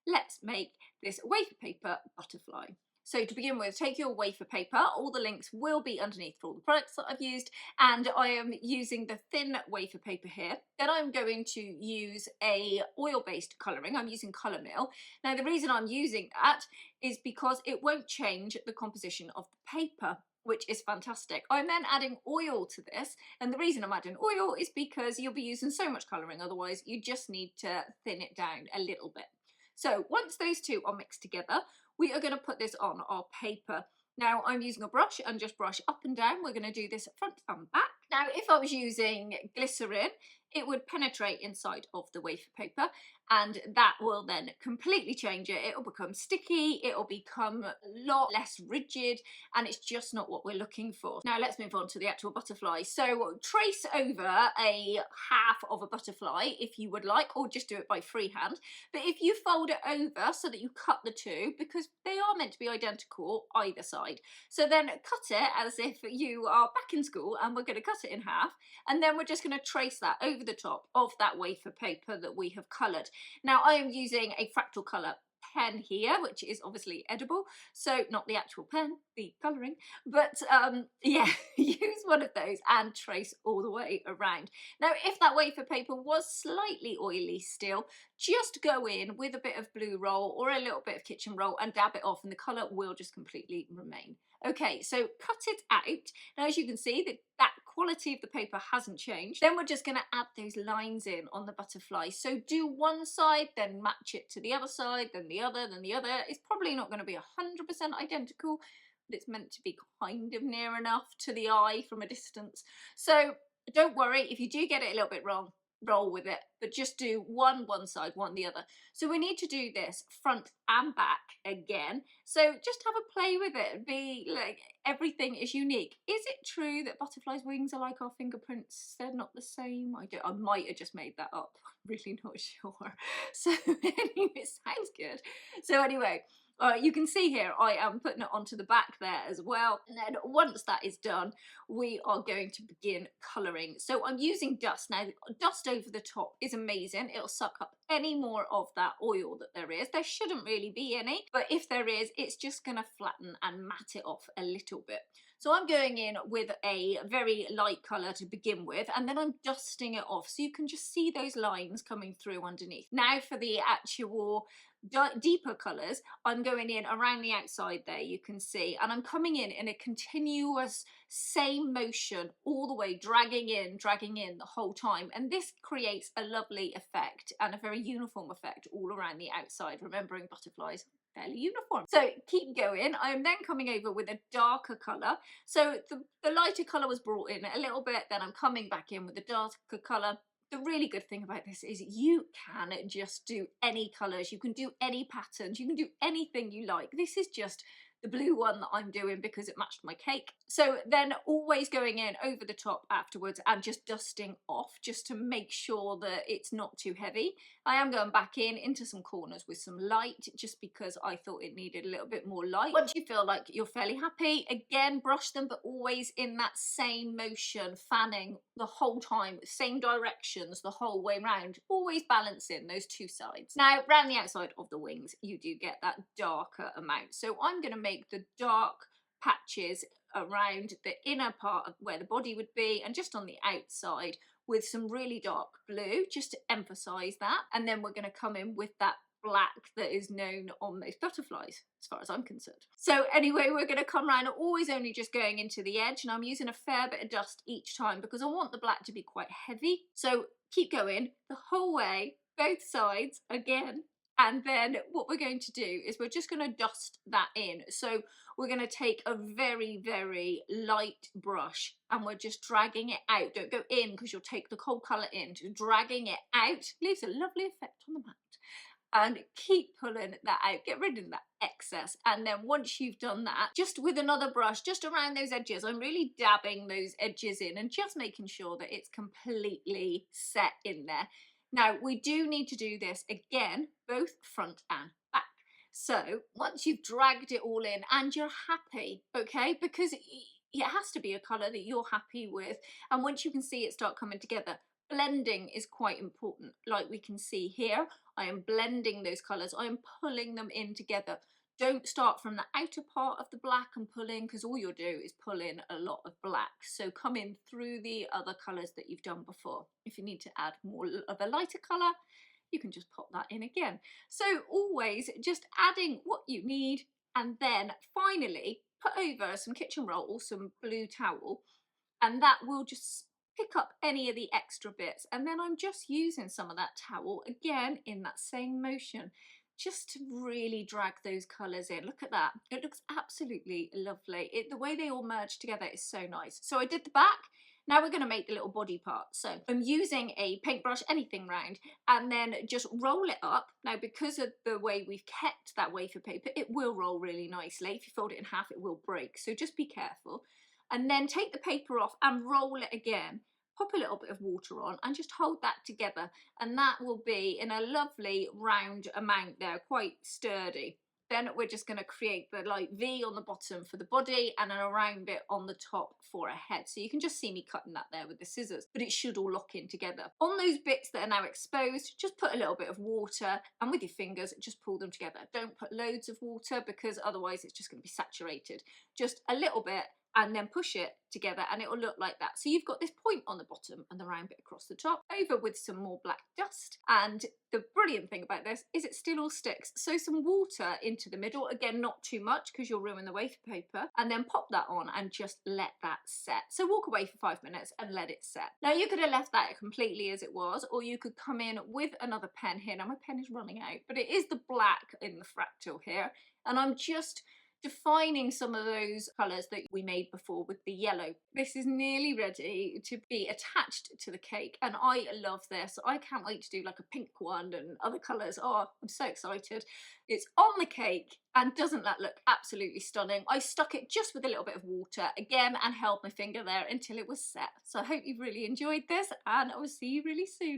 let's make this wafer paper butterfly. So to begin with, take your wafer paper. All the links will be underneath for all the products that I've used, and I am using the thin wafer paper here. Then I'm going to use a oil-based colouring. I'm using Colour Mill. Now the reason I'm using that is because it won't change the composition of the paper, which is fantastic. I'm then adding oil to this, and the reason I'm adding oil is because you'll be using so much colouring, otherwise you just need to thin it down a little bit. So once those two are mixed together, we are going to put this on our paper. Now I'm using a brush and just brush up and down. We're going to do this front and back. Now if I was using glycerin, it would penetrate inside of the wafer paper, and that will then completely change it. It'll become sticky, it'll become a lot less rigid, and it's just not what we're looking for. Now let's move on to the actual butterfly. So trace over a half of a butterfly if you would like, or just do it by freehand. But if you fold it over so that you cut the two, because they are meant to be identical either side, so then cut it as if you are back in school, and we're going to cut it in half, and then we're just going to trace that over the top of that wafer paper that we have coloured. Now I am using a fractal colour pen here, which is obviously edible, so not the actual pen, the colouring, but yeah, use one of those and trace all the way around. Now if that wafer paper was slightly oily still, just go in with a bit of blue roll or a little bit of kitchen roll and dab it off, and the colour will just completely remain. Okay, so cut it out. Now as you can see, that quality of the paper hasn't changed. Then we're just going to add those lines in on the butterfly. So do one side, then match it to the other side, then the other, then the other. It's probably not going to be 100% identical, but it's meant to be kind of near enough to the eye from a distance. So don't worry if you do get it a little bit wrong, roll with it, but just do one side, one the other. So we need to do this front and back again, so just have a play with it. Be like, everything is unique. Is it true that butterflies' wings are like our fingerprints? They're not the same. I might have just made that up. I'm really not sure. So anyway, it sounds good. So anyway, you can see here I am putting it onto the back there as well, and then once that is done, we are going to begin colouring. So I'm using dust. Now dust over the top is amazing. It'll suck up any more of that oil that there is. There shouldn't really be any, but if there is, it's just going to flatten and matte it off a little bit. So I'm going in with a very light colour to begin with, and then I'm dusting it off so you can just see those lines coming through underneath. Now for the actual deeper colours, I'm going in around the outside there, you can see, and I'm coming in a continuous same motion all the way, dragging in the whole time, and this creates a lovely effect and a very uniform effect all around the outside, remembering butterflies fairly uniform. So keep going. I am then coming over with a darker colour. So the lighter colour was brought in a little bit, then I'm coming back in with the darker colour. The really good thing about this is you can just do any colours, you can do any patterns, you can do anything you like. This is just the blue one that I'm doing because it matched my cake. So then always going in over the top afterwards and just dusting off just to make sure that it's not too heavy. I am going back in into some corners with some light just because I thought it needed a little bit more light. Once you feel like you're fairly happy, again brush them, but always in that same motion, fanning the whole time, same directions the whole way round, always balancing those two sides. Now around the outside of the wings you do get that darker amount, so I'm going to make the dark patches around the inner part of where the body would be, and just on the outside with some really dark blue just to emphasize that, and then we're going to come in with that black that is known on most butterflies as far as I'm concerned. So anyway, we're going to come around, always only just going into the edge, and I'm using a fair bit of dust each time because I want the black to be quite heavy. So keep going the whole way, both sides again. And then what we're going to do is we're just going to dust that in. So we're going to take a very, very light brush and we're just dragging it out. Don't go in because you'll take the cold colour in. Just dragging it out leaves a lovely effect on the mat. And keep pulling that out, get rid of that excess, and then once you've done that, just with another brush just around those edges, I'm really dabbing those edges in and just making sure that it's completely set in there. Now we do need to do this again, both front and back. So once you've dragged it all in and you're happy, okay, because it has to be a colour that you're happy with, and once you can see it start coming together, blending is quite important. Like we can see here, I am blending those colours, I am pulling them in together. Don't start from the outer part of the black and pull in, because all you'll do is pull in a lot of black. So come in through the other colours that you've done before. If you need to add more of a lighter colour, you can just pop that in again. So always just adding what you need, and then finally put over some kitchen roll or some blue towel, and that will just pick up any of the extra bits. And then I'm just using some of that towel again in that same motion, just to really drag those colours in. Look at that, it looks absolutely lovely. The way they all merge together is so nice. So I did the back. Now we're going to make the little body part. So I'm using a paintbrush, anything round, and then just roll it up. Now, because of the way we've kept that wafer paper, it will roll really nicely. If you fold it in half, it will break, so just be careful. And then take the paper off and roll it again. Pop a little bit of water on and just hold that together, and that will be in a lovely round amount there, quite sturdy. Then we're just going to create the like V on the bottom for the body and then a round bit on the top for a head. So you can just see me cutting that there with the scissors, but it should all lock in together. On those bits that are now exposed, just put a little bit of water and with your fingers just pull them together. Don't put loads of water because otherwise it's just going to be saturated. Just a little bit, and then push it together and it will look like that. So you've got this point on the bottom and the round bit across the top, over with some more black dust. And the brilliant thing about this is it still all sticks. So some water into the middle, again not too much because you'll ruin the wafer paper, and then pop that on and just let that set. So walk away for 5 minutes and let it set. Now you could have left that completely as it was, or you could come in with another pen here. Now my pen is running out, but it is the black in the fractal here, and I'm just defining some of those colours that we made before with the yellow. This is nearly ready to be attached to the cake, and I love this. I can't wait to do like a pink one and other colours. Oh, I'm so excited. It's on the cake, and doesn't that look absolutely stunning? I stuck it just with a little bit of water again and held my finger there until it was set. So I hope you've really enjoyed this, and I will see you really soon.